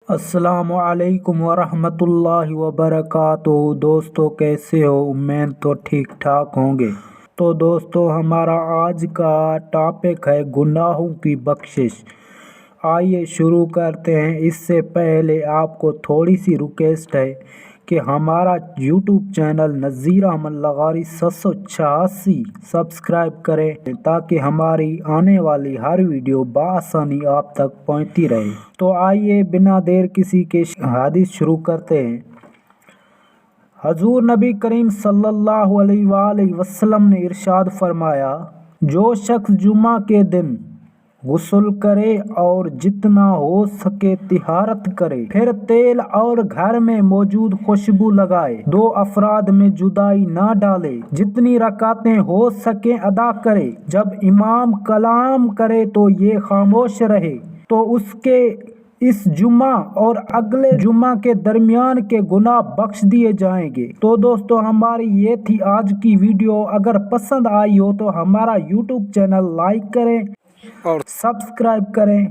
السلام علیکم ورحمۃ اللہ وبرکاتہ۔ دوستو کیسے ہو؟ امید تو ٹھیک ٹھاک ہوں گے۔ تو دوستو ہمارا آج کا ٹاپک ہے گناہوں کی بخشش۔ آئیے شروع کرتے ہیں۔ اس سے پہلے آپ کو تھوڑی سی ریکویسٹ ہے کہ ہمارا یوٹیوب چینل نذیر احمد لغاری 786 سبسکرائب کریں تاکہ ہماری آنے والی ہر ویڈیو بآسانی آپ تک پہنچتی رہے۔ تو آئیے بنا دیر کسی کے حدیث شروع کرتے ہیں۔ حضور نبی کریم صلی اللہ علیہ وآلہ وسلم نے ارشاد فرمایا، جو شخص جمعہ کے دن غسل کرے اور جتنا ہو سکے طہارت کرے، پھر تیل اور گھر میں موجود خوشبو لگائے، دو افراد میں جدائی نہ ڈالے، جتنی رکعتیں ہو سکیں ادا کرے، جب امام کلام کرے تو یہ خاموش رہے، تو اس کے اس جمعہ اور اگلے جمعہ کے درمیان کے گناہ بخش دیے جائیں گے۔ تو دوستو ہماری یہ تھی آج کی ویڈیو۔ اگر پسند آئی ہو تو ہمارا یوٹیوب چینل لائک کریں اور سبسکرائب کریں۔